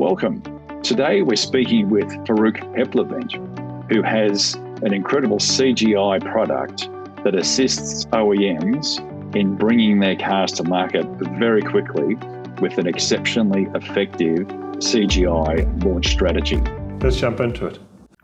Welcome. Today we're speaking with Faruk Hepelvent, who has an incredible CGI product that assists OEMs in bringing their cars to market very quickly with an exceptionally effective CGI launch strategy. Let's jump into it.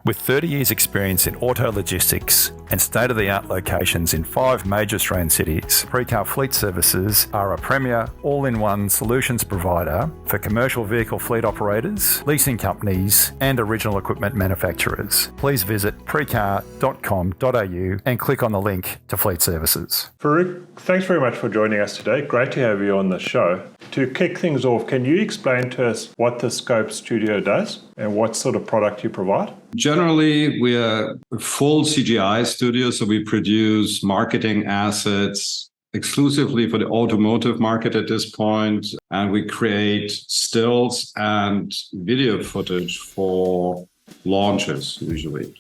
With 30 years experience in auto logistics and state-of-the-art locations in 5 major Australian cities, Precar Fleet Services are a premier all-in-one solutions provider for commercial vehicle fleet operators, leasing companies and original equipment manufacturers. Please visit precar.com.au and click on the link to Fleet Services. Faruk, thanks very much for joining us today. Great to have you on the show. To kick things off, can you explain to us what the Scope Studio does and what sort of product you provide? Generally, we are a full CGI studio, so we produce marketing assets exclusively for the automotive market at this point, and we create stills and video footage for launches usually.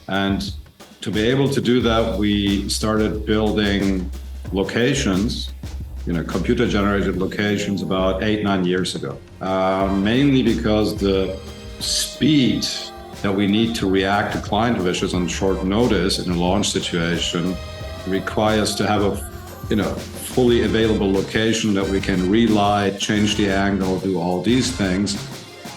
And to be able to do that, we started building locations, computer-generated locations about 8-9 years ago, mainly because the speed that we need to react to client wishes on short notice in a launch situation requires to have a fully available location that we can relight, change the angle, do all these things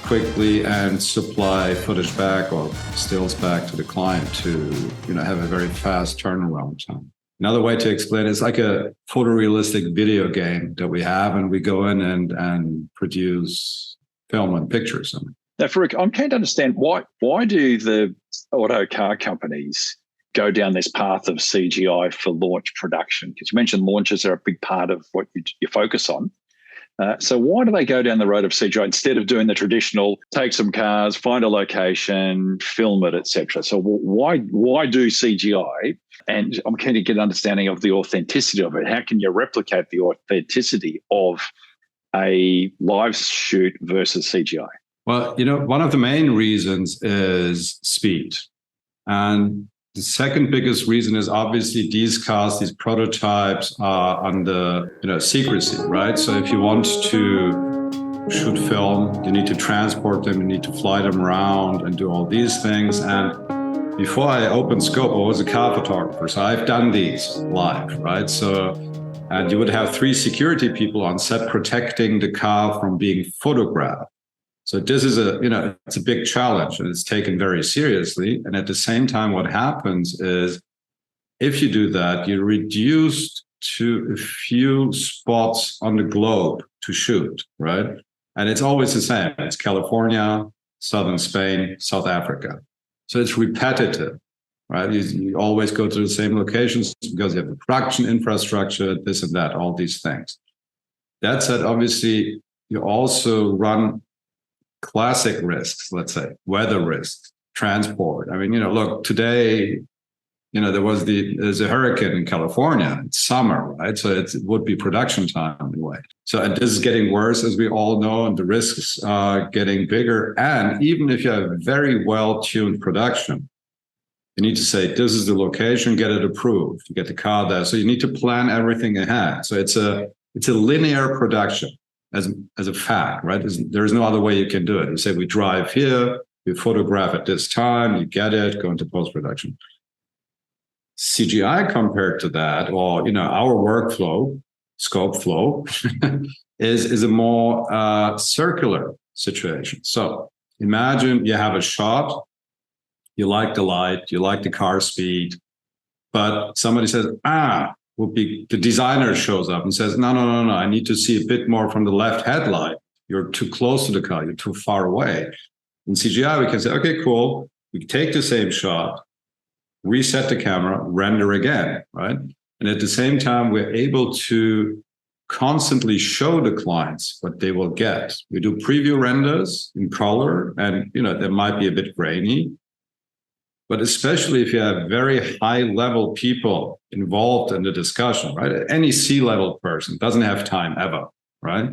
quickly and supply footage back or stills back to the client to have a very fast turnaround time. Another way to explain it is like a photorealistic video game that we have, and we go in and produce film and pictures. Now, Faruk, I'm keen to understand why do the auto car companies go down this path of CGI for launch production? Because you mentioned launches are a big part of what you focus on. So why do they go down the road of CGI instead of doing the traditional take some cars, find a location, film it, etc.? So why do CGI? And I'm keen to get an understanding of the authenticity of it. How can you replicate the authenticity of a live shoot versus CGI? Well, one of the main reasons is speed. And the second biggest reason is obviously these cars, these prototypes are under, secrecy, right? So if you want to shoot film, you need to transport them, you need to fly them around and do all these things. And before I opened Scope, I was a car photographer. So I've done these live, right? And you would have 3 security people on set protecting the car from being photographed. So this is it's a big challenge and it's taken very seriously. And at the same time, what happens is if you do that, you're reduced to a few spots on the globe to shoot, right? And it's always the same. It's California, Southern Spain, South Africa. So it's repetitive, right? You always go to the same locations because you have the production infrastructure, this and that, all these things. That said, obviously, you also run classic risks, let's say, weather risks, transport. I mean, look, today, there's a hurricane in California. It's summer, right? So it would be production time in a way. And this is getting worse, as we all know, and the risks are getting bigger. And even if you have very well-tuned production, you need to say, this is the location, get it approved, you get the car there. So you need to plan everything ahead. So it's a linear production. As a fact, right? There is no other way you can do it. You say, we drive here, we photograph at this time, you get it, go into post-production. CGI compared to that, or, our workflow, scope flow, is a more circular situation. So imagine you have a shot, you like the light, you like the car speed, but somebody says, the designer shows up and says, no, I need to see a bit more from the left headlight. You're too close to the car, you're too far away. In CGI, we can say, okay, cool. We take the same shot, reset the camera, render again, right? And at the same time, we're able to constantly show the clients what they will get. We do preview renders in color, and they might be a bit grainy. But especially if you have very high-level people involved in the discussion, right? Any C-level person doesn't have time ever, right?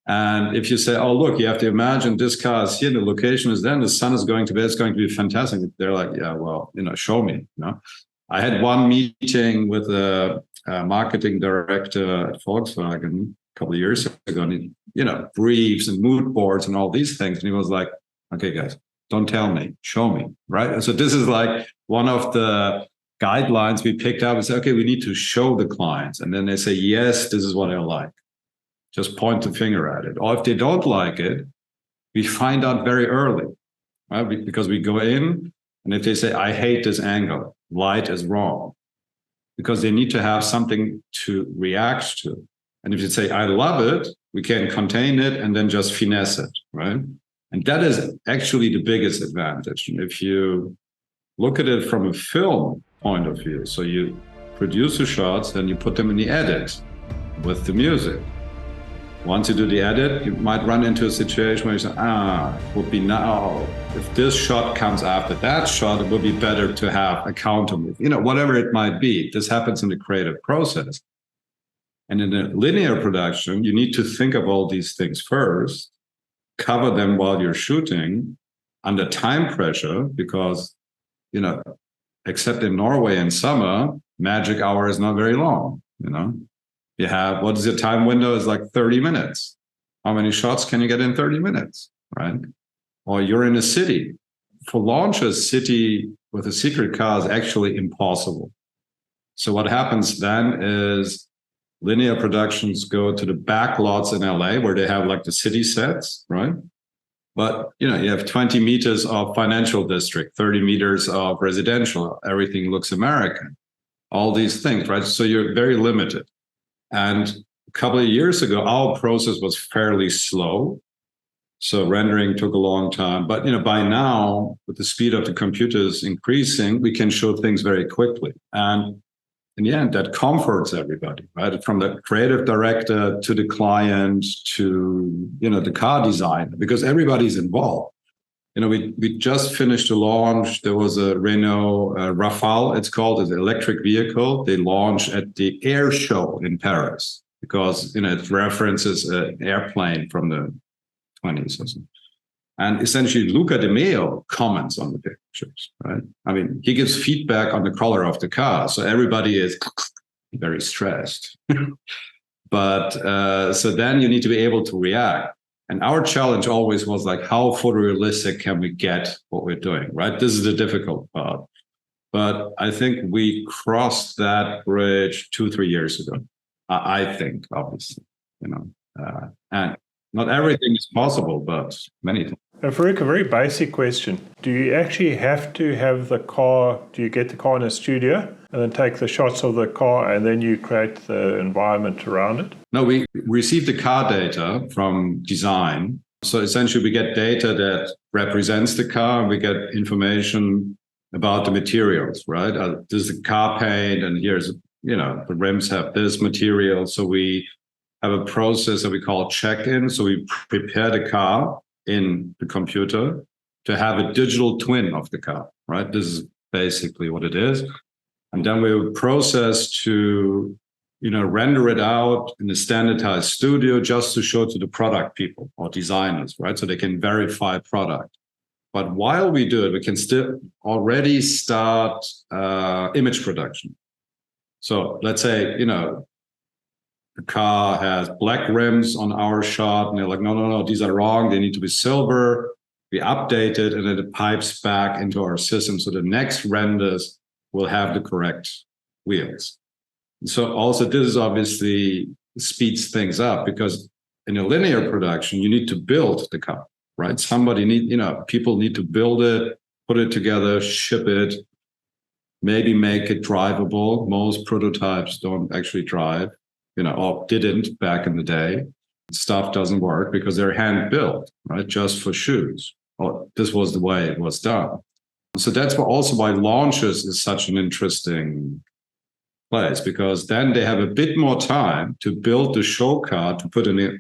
And if you say, oh, look, you have to imagine this car is here, the location is there, the sun is going to be, it's going to be fantastic. They're like, yeah, well, show me, I had one meeting with a marketing director at Volkswagen couple of years ago, and briefs and mood boards and all these things. And he was like, okay, guys, don't tell me, show me, right? And so this is like one of the guidelines we picked up and say, okay, we need to show the clients. And then they say, yes, this is what I like. Just point the finger at it. Or if they don't like it, we find out very early, right? Because we go in, and if they say, I hate this angle, light is wrong, because they need to have something to react to. And if you say, I love it, we can contain it and then just finesse it, right? And that is actually the biggest advantage. And if you look at it from a film point of view, so you produce the shots, then you put them in the edit with the music. Once you do the edit, you might run into a situation where you say, it would be now, if this shot comes after that shot, it would be better to have a counter move, whatever it might be. This happens in the creative process. And in a linear production, you need to think of all these things first, cover them while you're shooting under time pressure, because, except in Norway in summer, magic hour is not very long, You have, what is your time window? Is like 30 minutes. How many shots can you get in 30 minutes, right? Or you're in a city. For launch a city with a secret car is actually impossible. So what happens then is linear productions go to the back lots in LA where they have like the city sets, right? But, you have 20 meters of financial district, 30 meters of residential. Everything looks American. All these things, right? So you're very limited. And a couple of years ago, our process was fairly slow. So rendering took a long time. But, by now, with the speed of the computers increasing, we can show things very quickly. And in the end, that comforts everybody, right? From the creative director to the client to, the car designer, because everybody's involved. We just finished a launch. There was a Renault Rafale, it's called, an electric vehicle. They launched at the air show in Paris because, it references an airplane from the 20s or something. And essentially, Luca De Meo comments on the pictures, right? I mean, he gives feedback on the color of the car. So everybody is very stressed. But so then you need to be able to react. And our challenge always was like, how photorealistic can we get what we're doing, right? This is the difficult part. But I think we crossed that bridge 2-3 years ago. I think, obviously, and not everything is possible, but many things. And Faruk, a very basic question. Do you actually have to have the car, do you get the car in a studio and then take the shots of the car and then you create the environment around it? No, we receive the car data from design. So essentially we get data that represents the car and we get information about the materials, right? This is the car paint and here's, the rims have this material. So we have a process that we call check-in. So we prepare the car in the computer to have a digital twin of the car, right? This is basically what it is. And then we process to, render it out in a standardized studio just to show to the product people or designers, right? So they can verify product. But while we do it, we can still already start image production. So let's say, the car has black rims on our shot, and they're like, no, these are wrong. They need to be silver. We update it, and then it pipes back into our system. So the next renders will have the correct wheels. So also this is obviously speeds things up because in a linear production, you need to build the car, right? People need to build it, put it together, ship it, maybe make it drivable. Most prototypes don't actually drive. Or didn't back in the day. Stuff doesn't work because they're hand built, right? Just for shoes. Or this was the way it was done. So that's also why launches is such an interesting place, because then they have a bit more time to build the show car to put in,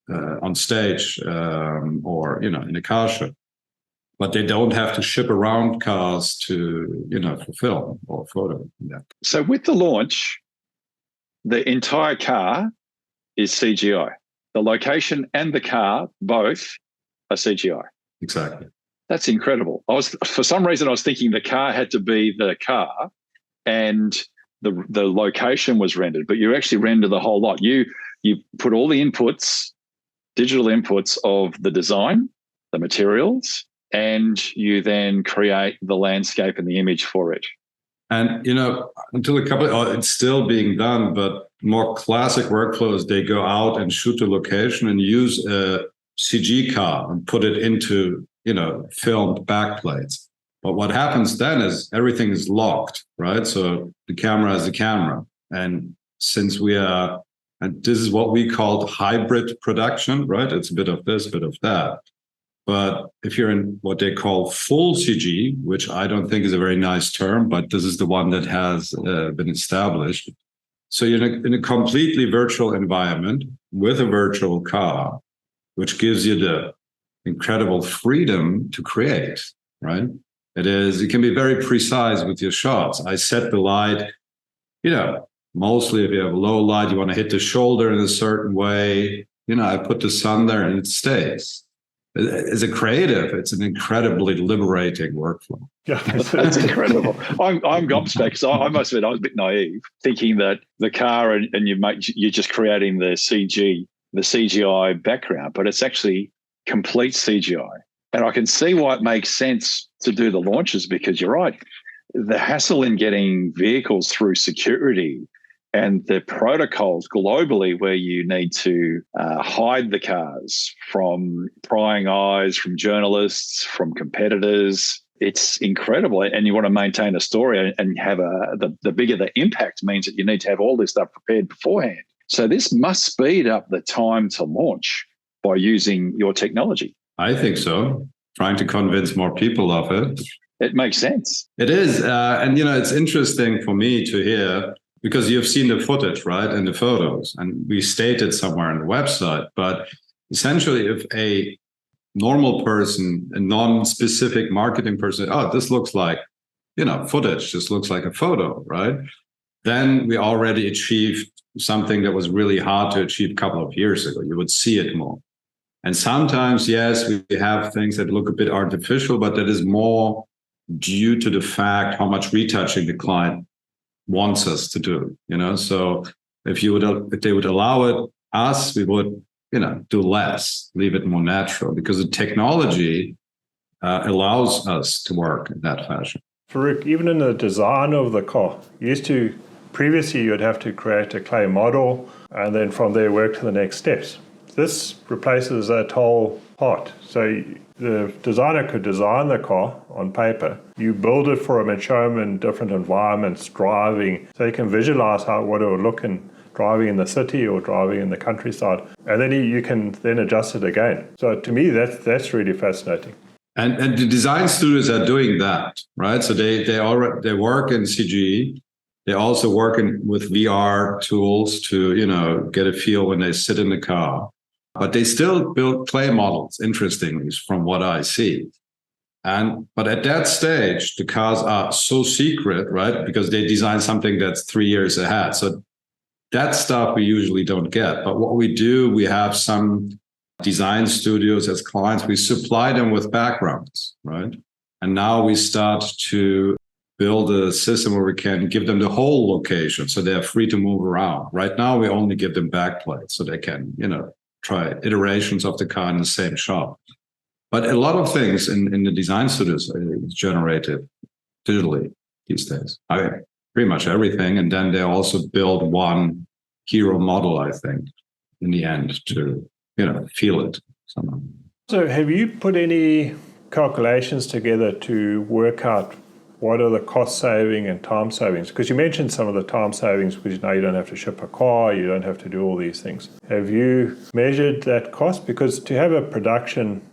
on stage or, in a car show. But they don't have to ship around cars to, for film or photo. Yeah. So with the launch, the entire car is CGI. The location and the car both are CGI. Exactly. That's incredible. For some reason, I was thinking the car had to be the car and the location was rendered, but you actually render the whole lot. You You put all the inputs, digital inputs of the design, the materials, and you then create the landscape and the image for it. And, until it's still being done, but more classic workflows, they go out and shoot the location and use a CG car and put it into, filmed backplates. But what happens then is everything is locked, right? So the camera is the camera. And since and this is what we call hybrid production, right? It's a bit of this, a bit of that. But if you're in what they call full CG, which I don't think is a very nice term, but this is the one that has been established. So you're in a completely virtual environment with a virtual car, which gives you the incredible freedom to create, right? You can be very precise with your shots. I set the light, mostly if you have low light, you want to hit the shoulder in a certain way. I put the sun there and it stays. As a creative, it's an incredibly liberating workflow. Yeah, it's incredible. I'm gobsmacked because I must admit I was a bit naive, thinking that the car and you're just creating the CGI background, but it's actually complete CGI. And I can see why it makes sense to do the launches, because you're right. The hassle in getting vehicles through security and the protocols globally where you need to hide the cars from prying eyes, from journalists, from competitors. It's incredible. And you want to maintain a story and have the bigger the impact means that you need to have all this stuff prepared beforehand. So this must speed up the time to launch by using your technology. I think so. Trying to convince more people of it. It makes sense. It is. And, it's interesting for me to hear, because you've seen the footage, right, and the photos, and we stated somewhere on the website. But essentially, if a normal person, a non-specific marketing person, this looks like, footage, just looks like a photo, right? Then we already achieved something that was really hard to achieve a couple of years ago. You would see it more. And sometimes, yes, we have things that look a bit artificial, but that is more due to the fact how much retouching the client wants us to do, So if they would allow us, we would, do less, leave it more natural, because the technology allows us to work in that fashion. Faruk, even in the design of the car, previously you'd have to create a clay model and then from there work to the next steps. This replaces that whole part. So the designer could design the car on paper. You build it for them and show them in different environments, driving, so you can visualize what it will look in driving in the city or driving in the countryside. And then you can then adjust it again. So to me, that's really fascinating. And the design studios are doing that, right? So they work in CG. They also work with VR tools to, get a feel when they sit in the car. But they still build clay models, interestingly, from what I see. But at that stage, the cars are so secret, right? Because they design something that's 3 years ahead. So that stuff we usually don't get. But what we do, we have some design studios as clients. We supply them with backgrounds, right? And now we start to build a system where we can give them the whole location so they're free to move around. Right now, we only give them backplates so they can, try iterations of the car in the same shop. But a lot of things in the design studios are generated digitally these days. Pretty much everything. And then they also build one hero model, I think, in the end to, feel it somehow. So have you put any calculations together to work out what are the cost saving and time savings? Because you mentioned some of the time savings because now you don't have to ship a car, you don't have to do all these things. Have you measured that cost? Because to have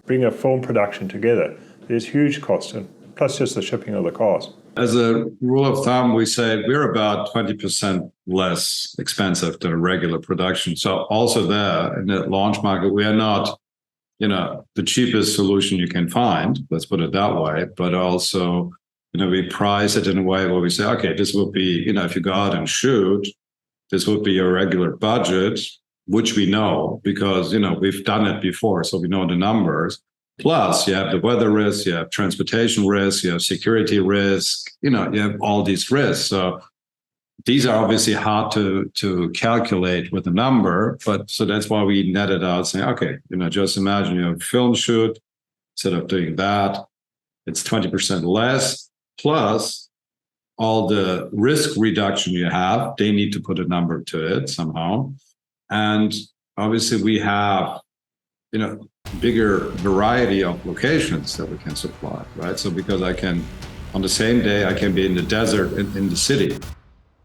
bring a film production together, there's huge costs, and plus just the shipping of the cars. As a rule of thumb, we say we're about 20% less expensive than a regular production. So also there in the launch market, we are not, the cheapest solution you can find, let's put it that way, but also we price it in a way where we say, okay, this will be, if you go out and shoot, this would be your regular budget, which we know because, we've done it before. So we know the numbers. Plus you have the weather risk, you have transportation risk, you have security risk, you have all these risks. So these are obviously hard to calculate with a number, but so that's why we netted out saying, okay, just imagine you have a film shoot. Instead of doing that, it's 20% less, plus all the risk reduction you have. They need to put a number to it somehow. And obviously we have, bigger variety of locations that we can supply, right? So because on the same day, I can be in the desert in the city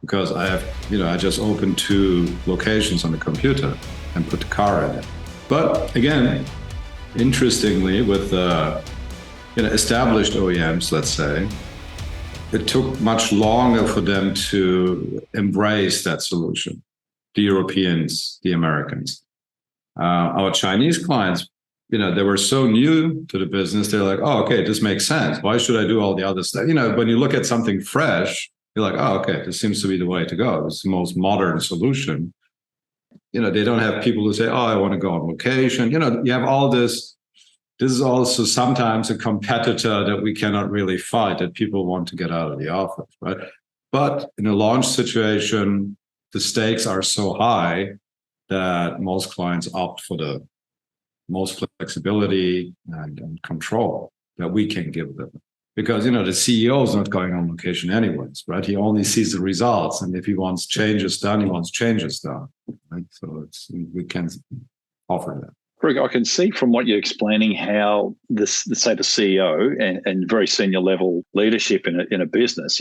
because I have, I just opened 2 locations on the computer and put the car in it. But again, interestingly, with established OEMs, let's say, it took much longer for them to embrace that solution. The Europeans, the Americans. Our Chinese clients, they were so new to the business, they're like, oh, okay, this makes sense. Why should I do all the other stuff? When you look at something fresh, you're like, oh, okay, this seems to be the way to go. It's the most modern solution. They don't have people who say, oh, I want to go on location. You have all this. This is also sometimes a competitor that we cannot really fight, that people want to get out of the office, right? But in a launch situation, the stakes are so high that most clients opt for the most flexibility and control that we can give them. Because, the CEO is not going on location anyways, right? He only sees the results. And if he wants changes done, he wants changes done, right? So we can offer that. Greg, I can see from what you're explaining how say the CEO and very senior level leadership in a business,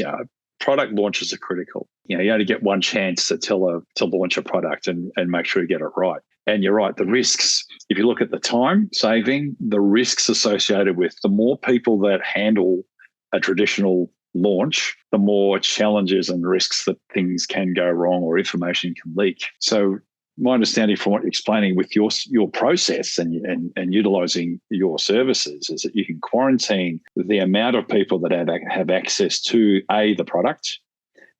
product launches are critical. You only get one chance to launch a product and make sure you get it right. And you're right, the risks, if you look at the time saving, the risks associated with the more people that handle a traditional launch, the more challenges and risks that things can go wrong or information can leak. So my understanding from what you're explaining with your process and utilizing your services is that you can quarantine the amount of people that have access to the product.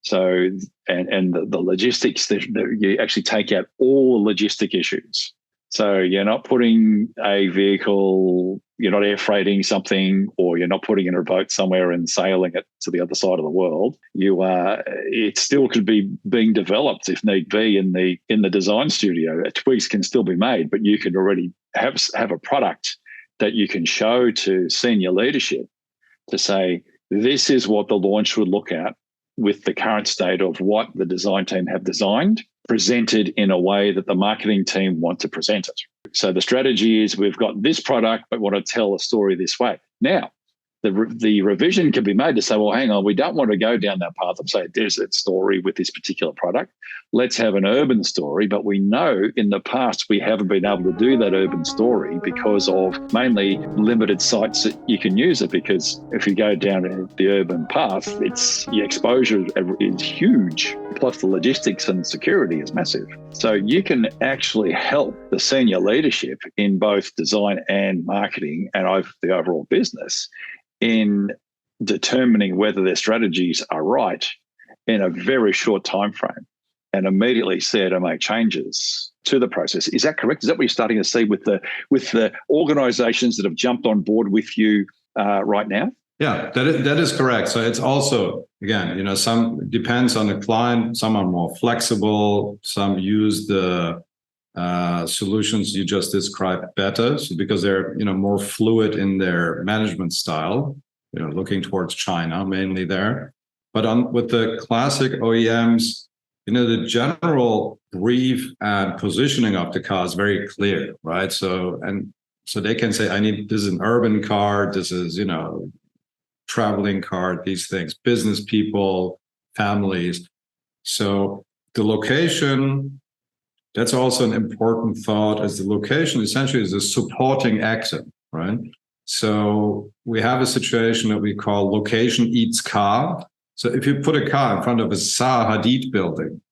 So and the logistics, you actually take out all logistic issues. So you're not putting a vehicle, you're not air freighting something, or you're not putting in a boat somewhere and sailing it to the other side of the world. It still could be being developed if need be in the design studio. Tweaks can still be made, but you can already have a product that you can show to senior leadership to say, this is what the launch would look at with the current state of what the design team have designed, presented in a way that the marketing team want to present it. So the strategy is we've got this product, but want to tell a story this way. Now, the revision can be made to say, well, hang on, we don't want to go down that path of, say, a desert story with this particular product. Let's have an urban story. But we know in the past we haven't been able to do that urban story because of mainly limited sites that you can use it. Because if you go down the urban path, the exposure is huge. Plus the logistics and security is massive. So you can actually help the senior leadership in both design and marketing and the overall business in determining whether their strategies are right in a very short time frame and immediately see to make changes to the process. Is that correct? Is that what you're starting to see with the organizations that have jumped on board with you right now? Yeah, that is correct. So it's also, again, some depends on the client. Some are more flexible. Some use the solutions you just described better, so because they're more fluid in their management style, looking towards China mainly there. But with the classic OEMs, the general brief and positioning of the car is very clear, right? So they can say, this is an urban car, this is traveling car, these things, business people, families. So the location. That's also an important thought, as the location essentially is a supporting exit, right? So we have a situation that we call location eats car. So if you put a car in front of a Zaha Hadid building,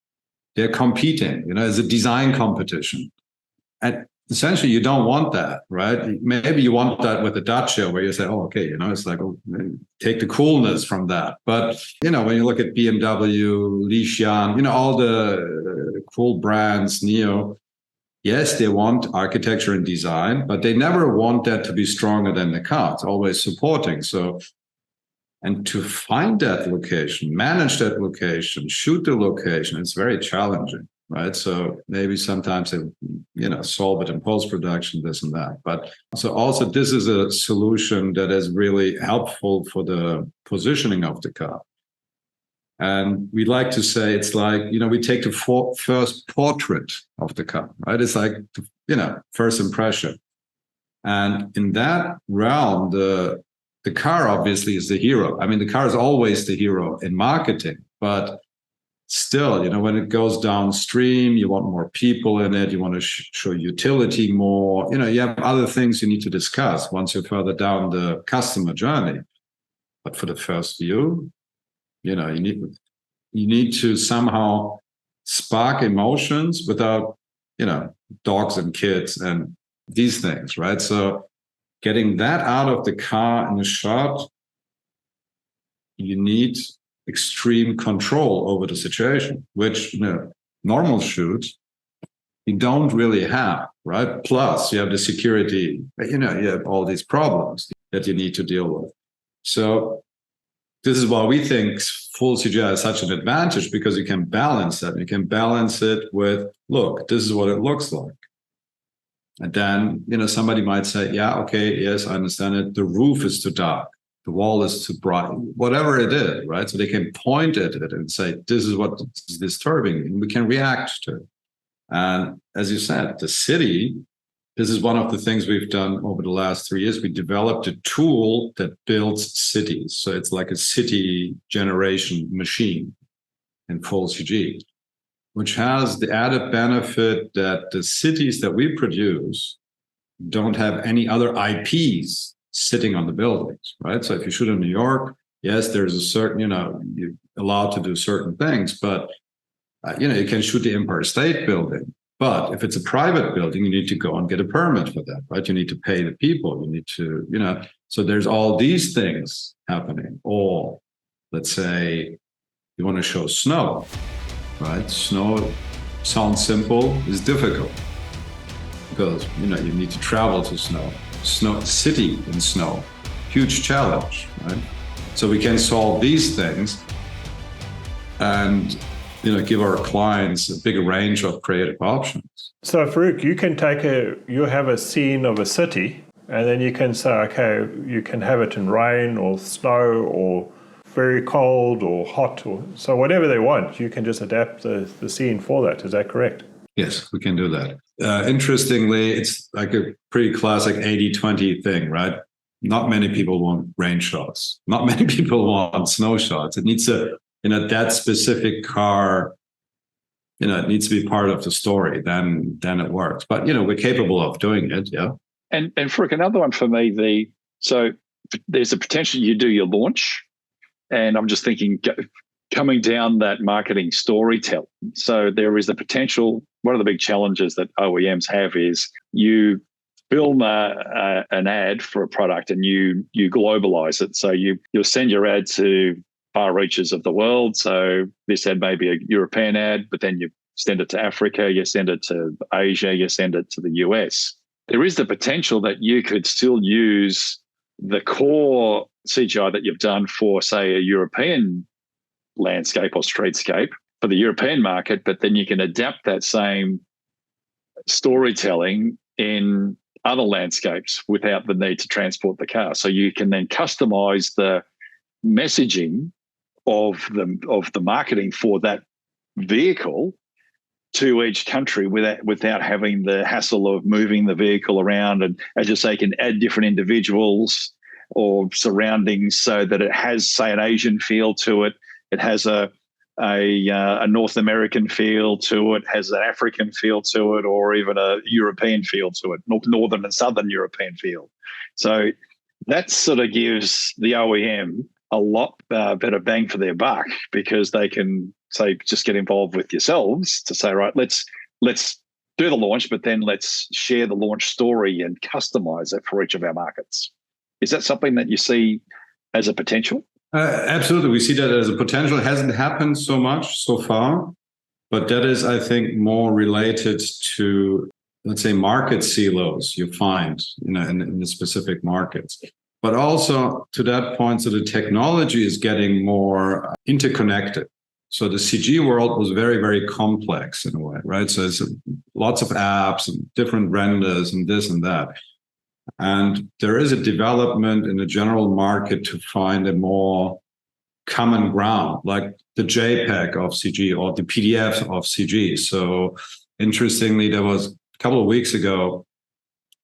they're competing, as a design competition. And essentially you don't want that, right? Maybe you want that with a Dacia where you say, oh, okay, it's like, take the coolness from that. But, when you look at BMW, Li Xian, all the cool brands, NIO, yes, they want architecture and design, but they never want that to be stronger than the car. It's always supporting. So And to find that location, manage that location, shoot the location, it's very challenging, right? So maybe sometimes they, solve it in post-production, this and that. But so also this is a solution that is really helpful for the positioning of the car. And we like to say it's like, we take the first portrait of the car, right? It's like, first impression. And in that realm, the car obviously is the hero. I mean, the car is always the hero in marketing, but still, when it goes downstream, you want more people in it. You want to show utility more. You have other things you need to discuss once you're further down the customer journey. But for the first view, you need to somehow spark emotions without, dogs and kids and these things, right? So getting that out of the car in a shot, you need extreme control over the situation, which normal shoots you don't really have, right? Plus you have the security, you have all these problems that you need to deal with. So this is why we think full CGI is such an advantage, because you can balance that. You can balance it with, look, this is what it looks like. And then, somebody might say, yeah, okay, yes, I understand it. The roof is too dark. The wall is too bright, whatever it is, right? So they can point at it and say, this is what is disturbing me. And we can react to it. And as you said, the city, this is one of the things we've done over the last 3 years. We developed a tool that builds cities. So it's like a city generation machine in full CG, which has the added benefit that the cities that we produce don't have any other IPs sitting on the buildings, right? So if you shoot in New York, yes, there's a certain, you're allowed to do certain things, but, you can shoot the Empire State Building. But if it's a private building, you need to go and get a permit for that, right? You need to pay the people. You need to, so there's all these things happening. Or let's say you want to show snow, right? Snow sounds simple, is difficult because, you need to travel to snow city in snow, huge challenge, right? So we can solve these things and, give our clients a big range of creative options. So Faruk, you have a scene of a city, and then you can say, okay, you can have it in rain or snow or very cold or hot, or so whatever they want, you can just adapt the scene for that. Is that correct? Yes, we can do that. Interestingly, it's like a pretty classic 80-20 thing, right? Not many people want rain shots. Not many people want snow shots. It needs to, that specific car, it needs to be part of the story. Then it works. But, we're capable of doing it, yeah. And for another one for me, so there's a potential you do your launch, and I'm just thinking coming down that marketing storytelling. So there is the potential. One of the big challenges that OEMs have is you film an ad for a product and you globalize it. So you'll send your ad to far reaches of the world. So this ad may be a European ad, but then you send it to Africa, you send it to Asia, you send it to the US. There is the potential that you could still use the core CGI that you've done for, say, a European landscape or streetscape for the European market, but then you can adapt that same storytelling in other landscapes without the need to transport the car. So you can then customize the messaging of the marketing for that vehicle to each country without having the hassle of moving the vehicle around. And as you say, you can add different individuals or surroundings so that it has, say, an Asian feel to it. It has a North American feel to it, has an African feel to it, or even a European feel to it, Northern and Southern European feel. So that sort of gives the OEM a lot better bang for their buck, because they can say, just get involved with yourselves to say, right, let's do the launch, but then let's share the launch story and customize it for each of our markets. Is that something that you see as a potential? Absolutely. We see that as a potential. It hasn't happened so much so far, but that is, I think, more related to, let's say, market silos you find in the specific markets. But also to that point, so the technology is getting more interconnected. So the CG world was very, very complex in a way, right? So it's lots of apps and different renders and this and that. And there is a development in the general market to find a more common ground, like the JPEG of CG or the PDF of CG. So interestingly, there was a couple of weeks ago,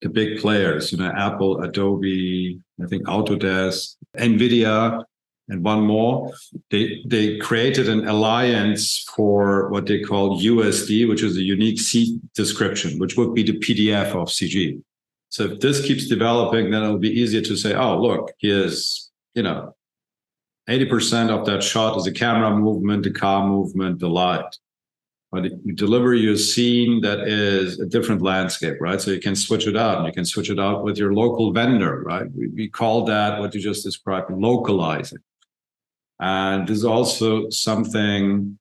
the big players, Apple, Adobe, I think Autodesk, NVIDIA, and one more, they created an alliance for what they call USD, which is a unique seed description, which would be the PDF of CG. So if this keeps developing, then it'll be easier to say, oh, look, here's, 80% of that shot is a camera movement, the car movement, the light. But you deliver you a scene that is a different landscape, right? So you can switch it out, and you can switch it out with your local vendor, right? We call that what you just described, localizing. And this is also something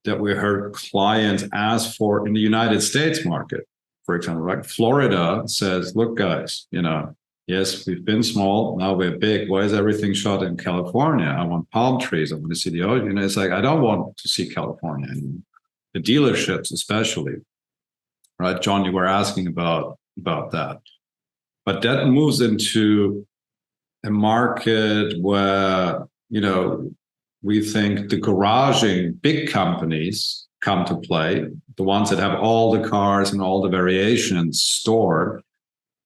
that we heard clients ask for in the United States market, for example, right? Florida says, look, guys, yes, we've been small, now we're big. Why is everything shot in California? I want palm trees. I want to see the ocean. It's like, I don't want to see California anymore. The dealerships, especially, right? John, you were asking about that. But that moves into a market where, we think the garaging big companies come to play, the ones that have all the cars and all the variations stored.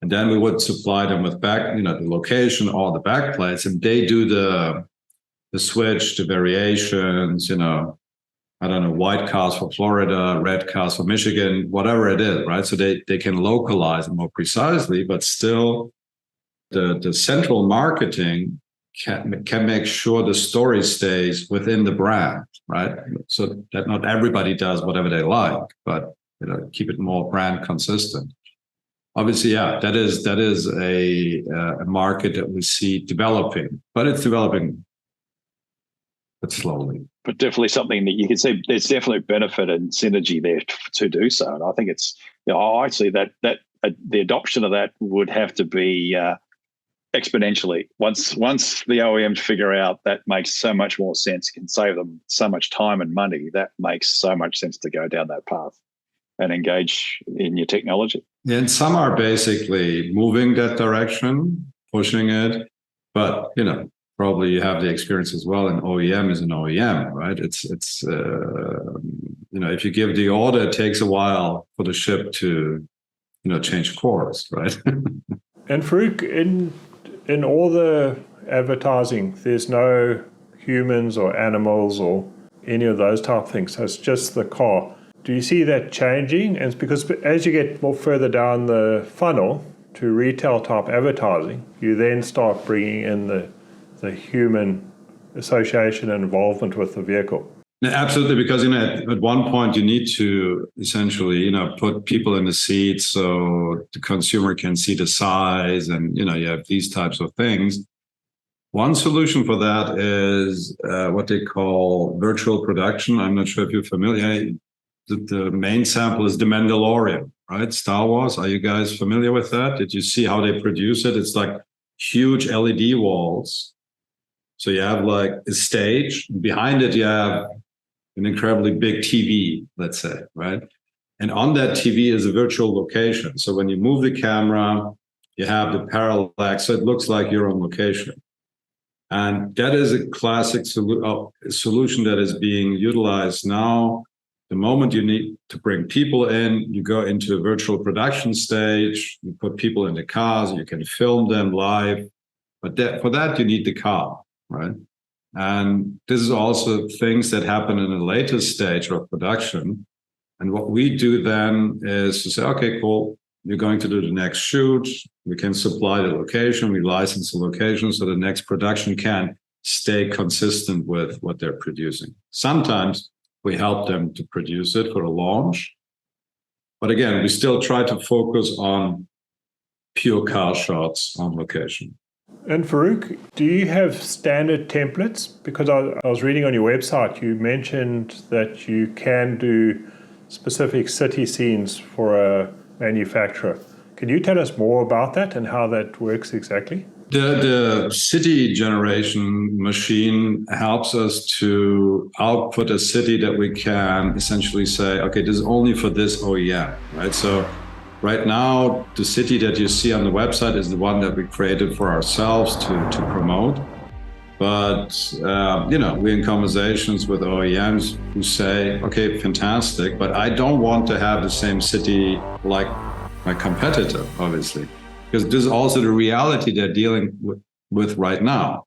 And then we would supply them with the location, all the backplates, and they do the switch, the variations, white cars for Florida, red cars for Michigan, whatever it is, right? So they can localize it more precisely, but still the central marketing can make sure the story stays within the brand, right? So that not everybody does whatever they like, but keep it more brand consistent. Obviously, yeah, that is a market that we see developing, but it's developing but slowly. But definitely something that you can see there's definitely benefit and synergy there to do so. And I think it's, I see that the adoption of that would have to be exponentially. Once the OEMs figure out that makes so much more sense, can save them so much time and money, that makes so much sense to go down that path and engage in your technology. And some are basically moving that direction, pushing it, but probably you have the experience as well. An OEM is an OEM, right? It's if you give the order, it takes a while for the ship to change course, right? And Faruk, in all the advertising, there's no humans or animals or any of those type of things. So it's just the car. Do you see that changing? And it's because as you get more further down the funnel to retail type advertising, you then start bringing in the human association and involvement with the vehicle. Absolutely, because at one point you need to essentially put people in the seat so the consumer can see the size, and you have these types of things. One solution for that is what they call virtual production. I'm not sure if you're familiar. The main sample is The Mandalorian, right? Star Wars. Are you guys familiar with that? Did you see how they produce it? It's like huge LED walls. So you have like a stage. Behind it, you have an incredibly big TV, let's say, right? And on that TV is a virtual location. So when you move the camera, you have the parallax, so it looks like you're on location. And that is a classic solution that is being utilized now. The moment you need to bring people in, you go into a virtual production stage, you put people in the cars, you can film them live. But for that, you need the car, right? And this is also things that happen in a later stage of production. And what we do then is to say, okay, cool, you're going to do the next shoot. We can supply the location. We license the location so the next production can stay consistent with what they're producing. Sometimes we help them to produce it for a launch. But again, we still try to focus on pure car shots on location. And Faruk, do you have standard templates? Because I was reading on your website, you mentioned that you can do specific city scenes for a manufacturer. Can you tell us more about that and how that works exactly? The city generation machine helps us to output a city that we can essentially say, okay, this is only for this OEM, right? So right now, the city that you see on the website is the one that we created for ourselves to promote. But, we're in conversations with OEMs who say, okay, fantastic, but I don't want to have the same city like my competitor, obviously. Because this is also the reality they're dealing with right now.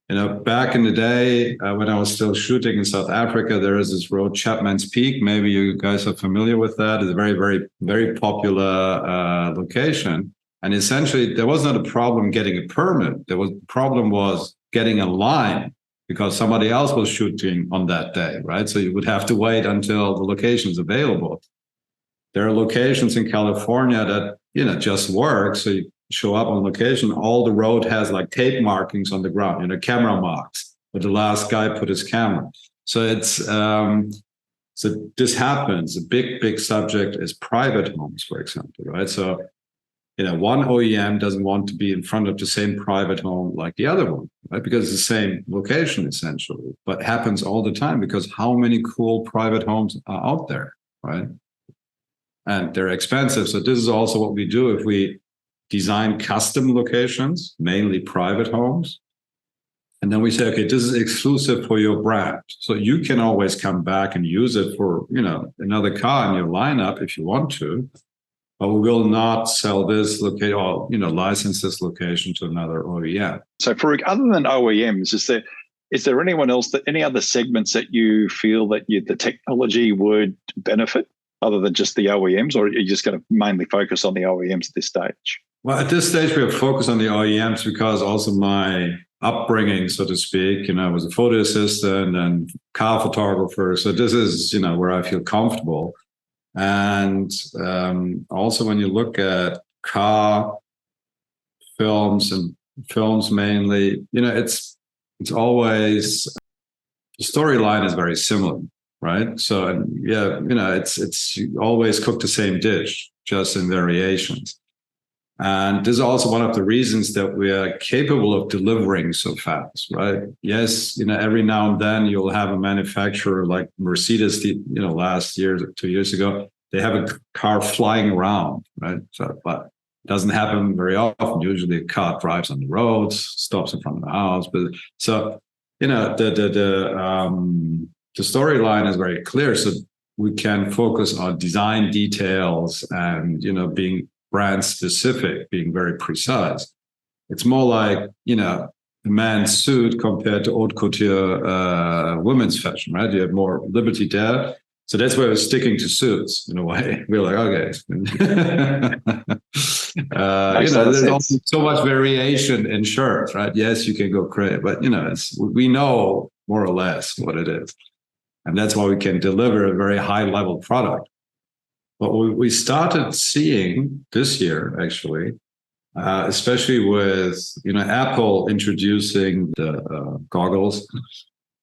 Back in the day, when I was still shooting in South Africa, there is this road, Chapman's Peak. Maybe you guys are familiar with that. It's a very, very, very popular location. And essentially, there was not a problem getting a permit. The problem was getting a line because somebody else was shooting on that day, right? So you would have to wait until the location is available. There are locations in California that, just work. So you show up on location, all the road has like tape markings on the ground, camera marks, where the last guy put his camera. So so this happens. A big subject is private homes, for example, right? So, one OEM doesn't want to be in front of the same private home like the other one, right? Because it's the same location, essentially. But it happens all the time because how many cool private homes are out there, right? And they're expensive. So this is also what we do if we design custom locations, mainly private homes. And then we say, okay, this is exclusive for your brand. So you can always come back and use it for, another car in your lineup if you want to. But we will not sell this location or, license this location to another OEM. So Faruk, other than OEMs, is there anyone else any other segments that you feel that the technology would benefit other than just the OEMs, or are you just going to mainly focus on the OEMs at this stage? Well, at this stage, we are focused on the OEMs because also my upbringing, so to speak, I was a photo assistant and car photographer. So this is, where I feel comfortable. And also when you look at car films and films mainly, it's always, the storyline is very similar. Right. So, it's you always cook the same dish, just in variations. And this is also one of the reasons that we are capable of delivering so fast, right? Yes, every now and then you'll have a manufacturer like Mercedes, last year, 2 years ago, they have a car flying around, right? So, but it doesn't happen very often. Usually a car drives on the roads, stops in front of the house. But so, the storyline is very clear, so we can focus on design details and, being brand specific, being very precise. It's more like, a man's suit compared to haute couture women's fashion, right? You have more liberty there. So that's why we're sticking to suits in a way. We're like, okay. There's also so much variation in shirts, right? Yes, you can go crazy, but, we know more or less what it is. And that's why we can deliver a very high level product. But we started seeing this year, actually, especially with, Apple introducing the goggles,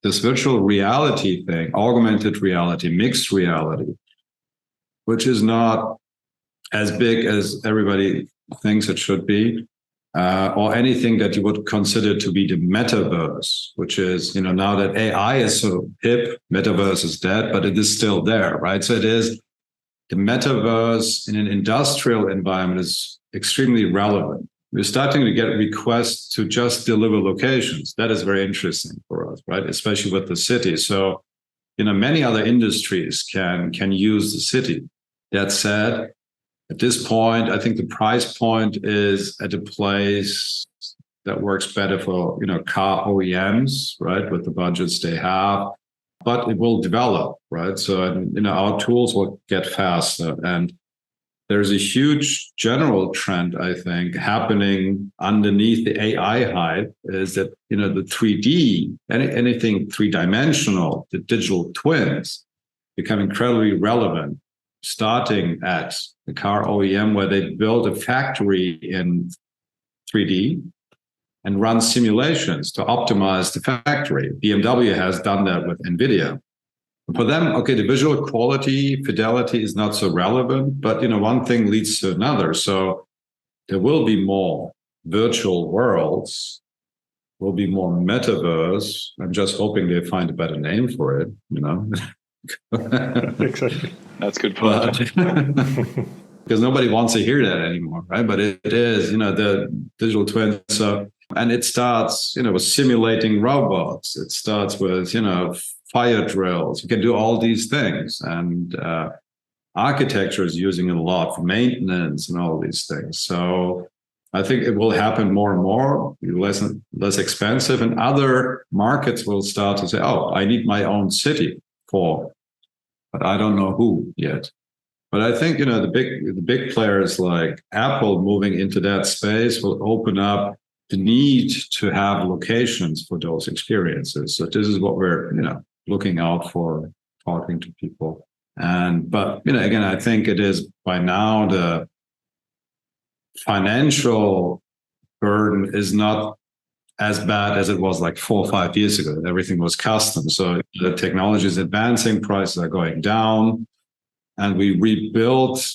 this virtual reality thing, augmented reality, mixed reality, which is not as big as everybody thinks it should be. Or anything that you would consider to be the metaverse, which is, now that AI is so hip, metaverse is dead, but it is still there, right? So it is, the metaverse in an industrial environment is extremely relevant. We're starting to get requests to just deliver locations. That is very interesting for us, right? Especially with the city. So, many other industries can use the city. That said, at this point, I think the price point is at a place that works better for, car OEMs, right, with the budgets they have, but it will develop, right? So, our tools will get faster. And there's a huge general trend, I think, happening underneath the AI hype is that, the 3D, anything three-dimensional, the digital twins become incredibly relevant, starting at the car OEM where they build a factory in 3D and run simulations to optimize the factory. BMW has done that with NVIDIA. For them, okay, the visual quality, fidelity is not so relevant, but one thing leads to another. So there will be more virtual worlds, will be more metaverse. I'm just hoping they find a better name for it, Exactly. That's good point. Because nobody wants to hear that anymore, right? But it is, the digital twin. So, and it starts, with simulating robots. It starts with, fire drills. You can do all these things, and architecture is using it a lot for maintenance and all these things. So I think it will happen more and more, less expensive, and other markets will start to say, "Oh, I need my own city for," but I don't know who yet. But I think the big players like Apple moving into that space will open up the need to have locations for those experiences. So this is what we're looking out for, talking to people. But again, I think it is by now the financial burden is not as bad as it was like 4 or 5 years ago. Everything was custom. So the technology is advancing, prices are going down, and we rebuilt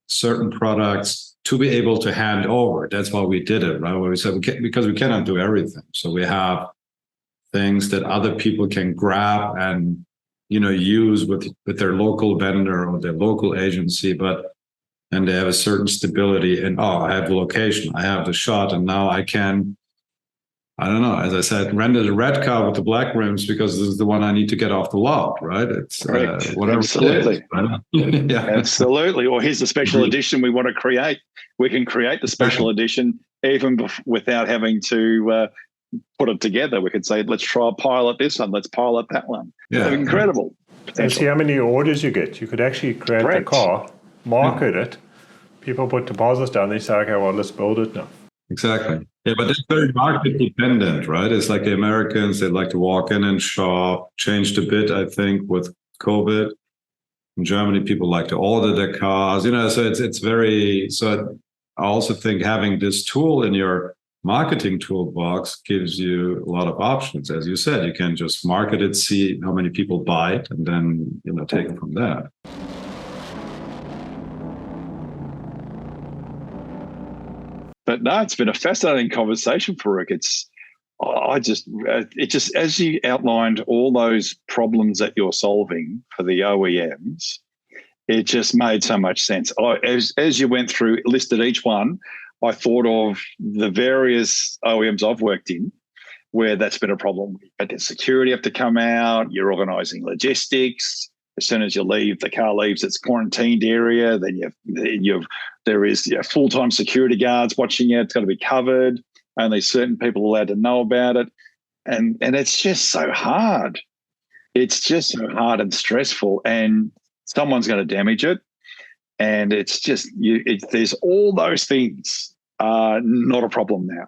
certain products to be able to hand over. That's why we did it, right? Where we said, because we cannot do everything. So we have things that other people can grab and use with their local vendor or their local agency, and they have a certain stability in, I have the location, I have the shot, and now I can, I don't know, as I said, render the red car with the black rims because this is the one I need to get off the lot, right? It's whatever. Absolutely. It is, right? Yeah. Absolutely. Or here's the special edition we want to create. We can create the special edition even without having to put it together. We could say, let's try pilot this one, let's pilot that one. Yeah. Incredible. And see how many orders you get. You could actually create the car, market it, people put deposits down, they say, okay, well, let's build it now. Exactly. Yeah, but it's very market dependent, right? It's like the Americans, they like to walk in and shop, changed a bit, I think, with COVID. In Germany, people like to order their cars, so it's very, so I also think having this tool in your marketing toolbox gives you a lot of options. As you said, you can just market it, see how many people buy it, and then, take it from there. But no, it's been a fascinating conversation, Faruk. It just, as you outlined all those problems that you're solving for the OEMs, it just made so much sense. As you went through, listed each one, I thought of the various OEMs I've worked in where that's been a problem. But the security have to come out, you're organizing logistics. As soon as the car leaves its quarantined area, then there is full-time security guards watching it. It's got to be covered. Only certain people are allowed to know about it. And it's just so hard. It's just so hard and stressful. And someone's going to damage it. And it's just, there's all those things are not a problem now,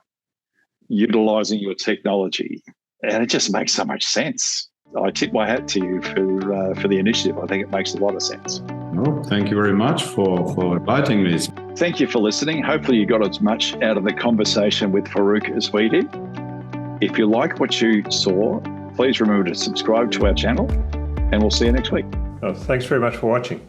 utilizing your technology. And it just makes so much sense. I tip my hat to you for the initiative. I think it makes a lot of sense. Well, thank you very much for inviting me. Thank you for listening. Hopefully you got as much out of the conversation with Faruk as we did. If you like what you saw, please remember to subscribe to our channel, and we'll see you next week. Thanks very much for watching.